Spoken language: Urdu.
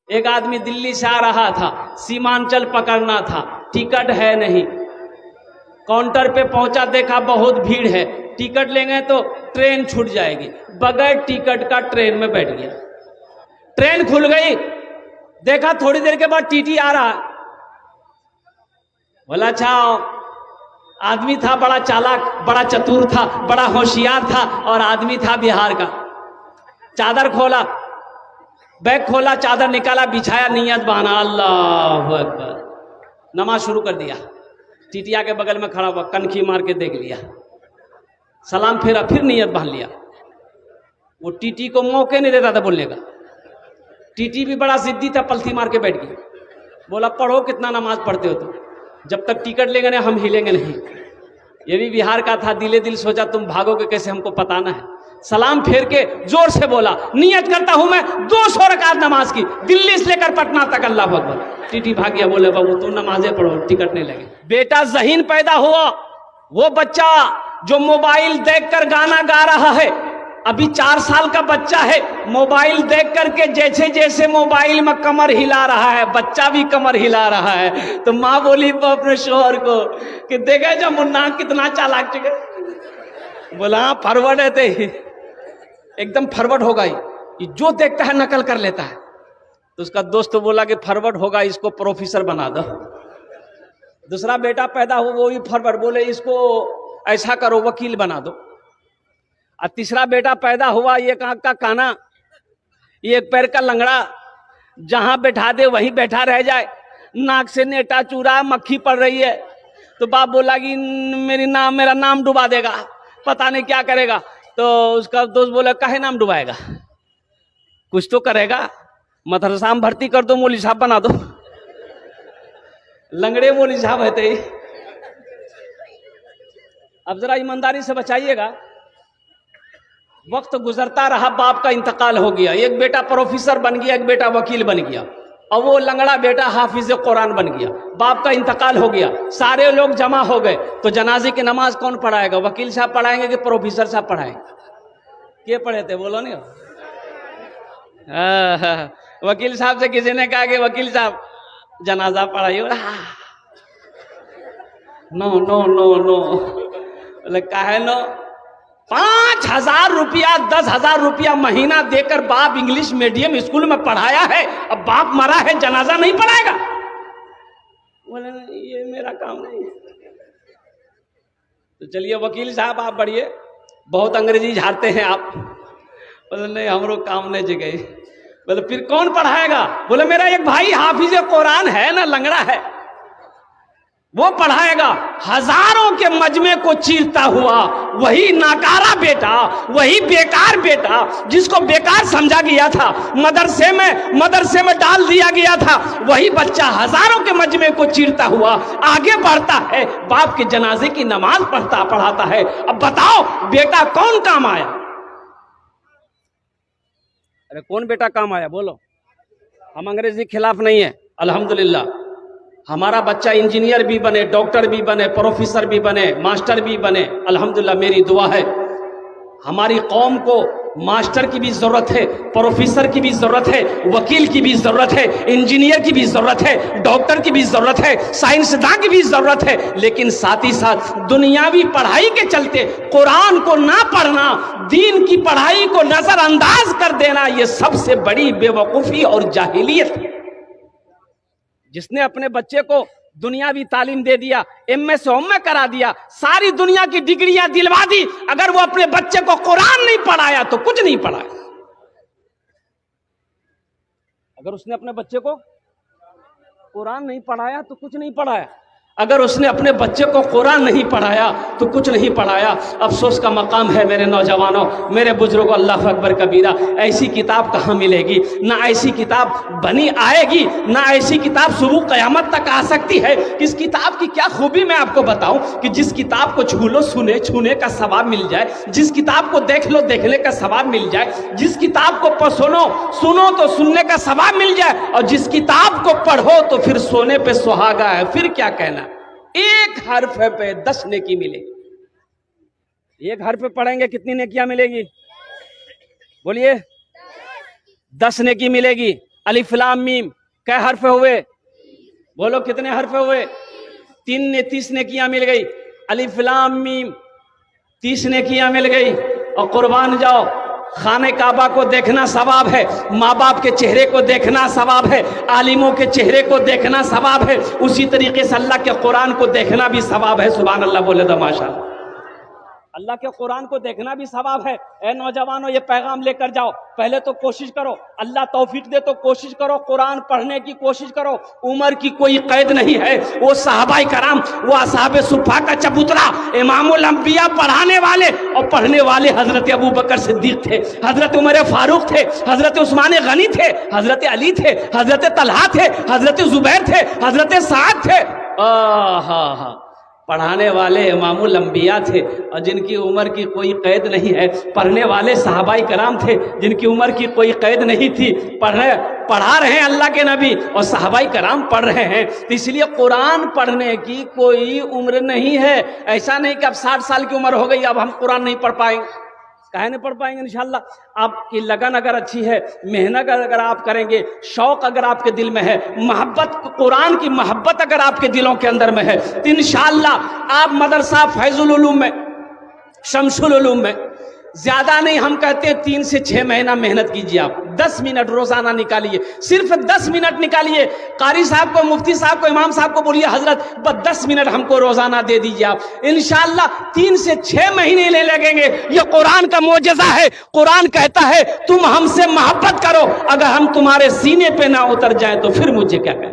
ایک آدمی دلی سے آ رہا تھا، سیمانچل پکڑنا تھا، ٹکٹ ہے نہیں، کاؤنٹر پہ پہنچا، دیکھا بہت بھیڑ ہے، ٹکٹ لیں گے تو ٹرین چھوٹ جائے گی، بغیر ٹکٹ کا ٹرین میں بیٹھ گیا، ٹرین کھل گئی، دیکھا تھوڑی دیر کے بعد ٹی ٹی آ رہا، بولا اچھا، آدمی تھا بڑا چالاک، بڑا چتور تھا، بڑا ہوشیار تھا، اور آدمی تھا بہار کا، چادر کھولا، بیگ کھولا، چادر نکالا، بچھایا، نیت باندھا، اللہ اکبر، نماز شروع کر دیا، ٹیٹیا کے بغل میں کھڑا ہوا، کنکھی مار کے دیکھ لیا، سلام پھیرا، پھر نیت باندھ لیا، وہ ٹی ٹی کو موقع نہیں دیتا تھا بولنے کا، ٹی ٹی بھی بڑا ضدی تھا، پلتھی مار کے بیٹھ گیا، بولا پڑھو کتنا نماز پڑھتے ہو تم، جب تک ٹکٹ لیں گے نہیں ہم ہلیں گے نہیں، یہ بھی بہار کا تھا، دلے دل سوچا تم بھاگو گے کیسے، ہم کو پتانا ہے، سلام پھیر کے زور سے بولا، نیت کرتا ہوں میں 200 رکعت نماز کی، دلی سے لے کر پٹنہ تک، اللہ اکبر، ٹی ٹی بھاگ گیا، بولے بابو تم نمازیں پڑھو، ٹکٹ نہیں لگے۔ بیٹا ذہین پیدا ہوا، وہ بچہ جو موبائل دیکھ کر گانا گا رہا ہے، ابھی 4 سال کا بچہ ہے، موبائل دیکھ کر کے جیسے جیسے موبائل میں کمر ہلا رہا ہے، بچہ بھی کمر ہلا رہا ہے، تو ماں بولی اپنے شوہر کو کہ دیکھا جا منا کتنا چالاک چکے، بولا فارورڈ ہے تے ایک دم فارورڈ ہوگا، یہ جو دیکھتا ہے نقل کر لیتا ہے، تو اس کا دوست بولا کہ فارورڈ ہوگا، اس کو پروفیسر بنا دو۔ دوسرا بیٹا پیدا ہوا، وہ بھی فارورڈ، بولے اس کو ایسا کرو وکیل بنا دو۔ اور تیسرا بیٹا پیدا ہوا، ایک آنکھ کا کانا، ایک پیر کا لنگڑا، جہاں بیٹھا دے وہیں بیٹھا رہ جائے، ناک سے نیٹا چورا، مکھی پڑ رہی ہے، تو باپ بولا کہ میرا نام ڈبا دے گا، پتہ نہیں کیا کرے گا، تو اس کا دوست بولا کاہے نام ڈبائے گا، کچھ تو کرے گا، مدرسہ میں بھرتی کر دو، مولوی صاحب بنا دو، لنگڑے مولوی صاحب ہے۔ اب ذرا ایمانداری سے بچائیے گا، وقت گزرتا رہا، باپ کا انتقال ہو گیا، ایک بیٹا پروفیسر بن گیا، ایک بیٹا وکیل بن گیا، اور وہ لنگڑا بیٹا حافظ قرآن بن گیا، باپ کا انتقال ہو گیا، سارے لوگ جمع ہو گئے، تو جنازے کی نماز کون پڑھائے گا، وکیل صاحب پڑھائیں گے کہ پروفیسر صاحب پڑھائیں گے؟ یہ پڑھے تھے بولو نہیں، وکیل صاحب سے کسی نے کہا کہ وکیل صاحب جنازہ پڑھائیے، نو نو نو نو، کہا نو، 5,000 روپیہ 10,000 روپیہ مہینہ دے کر باپ انگلش میڈیم اسکول میں پڑھایا ہے، اب باپ مرا ہے، جنازہ نہیں پڑھائے گا؟ بولے یہ میرا کام نہیں ہے۔ تو چلیے وکیل صاحب آپ بڑھیے، بہت انگریزی جھاڑتے ہیں آپ، بولے نہیں ہمارو کام نہیں جگہ، بولے پھر کون پڑھائے گا؟ بولے میرا ایک بھائی حافظ قرآن ہے نا، لنگڑا ہے، وہ پڑھائے گا، ہزاروں کے مجمع کو چیرتا ہوا وہی ناکارہ بیٹا، وہی بیکار بیٹا جس کو بیکار سمجھا گیا تھا، مدرسے میں ڈال دیا گیا تھا، وہی بچہ ہزاروں کے مجمع کو چیرتا ہوا آگے بڑھتا ہے، باپ کے جنازے کی نماز پڑھاتا ہے۔ اب بتاؤ بیٹا کون کام آیا؟ ارے کون بیٹا کام آیا بولو؟ ہم انگریزی خلاف نہیں ہیں، الحمدللہ ہمارا بچہ انجینئر بھی بنے، ڈاکٹر بھی بنے، پروفیسر بھی بنے، ماسٹر بھی بنے، الحمدللہ میری دعا ہے۔ ہماری قوم کو ماسٹر کی بھی ضرورت ہے، پروفیسر کی بھی ضرورت ہے، وکیل کی بھی ضرورت ہے، انجینئر کی بھی ضرورت ہے، ڈاکٹر کی بھی ضرورت ہے، سائنسداں کی بھی ضرورت ہے، لیکن ساتھ ہی ساتھ دنیاوی پڑھائی کے چلتے قرآن کو نہ پڑھنا، دین کی پڑھائی کو نظر انداز کر دینا، یہ سب سے بڑی بے وقوفی اور جاہلیت ہے۔ جس نے اپنے بچے کو دنیاوی تعلیم دے دیا، MS میں کرا دیا، ساری دنیا کی ڈگریاں دلوا دی، اگر وہ اپنے بچے کو قرآن نہیں پڑھایا تو کچھ نہیں پڑھایا۔ اگر اس نے اپنے بچے کو قرآن نہیں پڑھایا تو کچھ نہیں پڑھایا، اگر اس نے اپنے بچے کو قرآن نہیں پڑھایا تو کچھ نہیں پڑھایا۔ افسوس کا مقام ہے میرے نوجوانوں، میرے بزرگوں، اللہ اکبر کبیرہ، ایسی کتاب کہاں ملے گی؟ نہ ایسی کتاب بنی آئے گی، نہ ایسی کتاب صبح قیامت تک آ سکتی ہے۔ اس کتاب کی کیا خوبی میں آپ کو بتاؤں کہ جس کتاب کو چھو لو چھونے کا ثواب مل جائے، جس کتاب کو دیکھ لو دیکھنے کا ثواب مل جائے، جس کتاب کو سنو تو سننے کا ثواب مل جائے، اور جس کتاب کو پڑھو تو پھر سونے پہ سہاگا ہے، پھر کیا کہنا؟ ایک حرف پہ 10 نیکی ملے گی۔ ایک حرف پہ پڑھیں گے کتنی نیکیاں ملے گی؟ بولیے 10 نیکی ملے گی۔ الف لام میم کیا حرف ہوئے؟ بولو کتنے حرف ہوئے؟ 30 نیکیاں مل گئی. الف لام میم 30 نیکیاں مل گئی. اور قربان جاؤ، خانہ کعبہ کو دیکھنا ثواب ہے، ماں باپ کے چہرے کو دیکھنا ثواب ہے، عالموں کے چہرے کو دیکھنا ثواب ہے، اسی طریقے سے اللہ کے قرآن کو دیکھنا بھی ثواب ہے. سبحان اللہ بولے تو ماشاءاللہ. اللہ کے قرآن کو دیکھنا بھی ثواب ہے. اے نوجوانوں، یہ پیغام لے کر جاؤ. پہلے تو کوشش کرو، اللہ توفیق دے تو کوشش کرو، قرآن پڑھنے کی کوشش کرو. عمر کی کوئی قید نہیں ہے. وہ صحابہ کرام، وہ اصحاب صفا کا چبوترا، امام الانبیاء پڑھانے والے اور پڑھنے والے حضرت ابوبکر صدیق تھے، حضرت عمر فاروق تھے، حضرت عثمان غنی تھے، حضرت علی تھے، حضرت طلحہ تھے، حضرت زبیر تھے، حضرت سعد تھے. پڑھانے والے امام الانبیاء تھے اور جن کی عمر کی کوئی قید نہیں ہے. پڑھنے والے صحابہ کرام تھے جن کی عمر کی کوئی قید نہیں تھی. پڑھا رہے ہیں اللہ کے نبی اور صحابہ کرام پڑھ رہے ہیں. اس لیے قرآن پڑھنے کی کوئی عمر نہیں ہے. ایسا نہیں کہ اب 60 سال کی عمر ہو گئی اب ہم قرآن نہیں پڑھ پائیں گے. کہے نہیں پڑھ پائیں گے انشاءاللہ. آپ کی لگن اگر اچھی ہے، محنت اگر آپ کریں گے، شوق اگر آپ کے دل میں ہے، محبت، قرآن کی محبت اگر آپ کے دلوں کے اندر میں ہے، تو انشاءاللہ آپ مدرسہ فیض العلوم میں، شمس العلوم میں زیادہ نہیں، ہم کہتے ہیں 3 سے 6 مہینہ محنت کیجیے. آپ 10 منٹ روزانہ نکالیے، صرف 10 منٹ نکالیے. قاری صاحب کو، مفتی صاحب کو، امام صاحب کو بولیے حضرت بس 10 منٹ ہم کو روزانہ دے دیجیے. آپ انشاءاللہ 3 سے 6 مہینے لے لگیں گے. یہ قرآن کا معجزہ ہے. قرآن کہتا ہے تم ہم سے محبت کرو، اگر ہم تمہارے سینے پہ نہ اتر جائیں تو پھر مجھے کیا کہیں.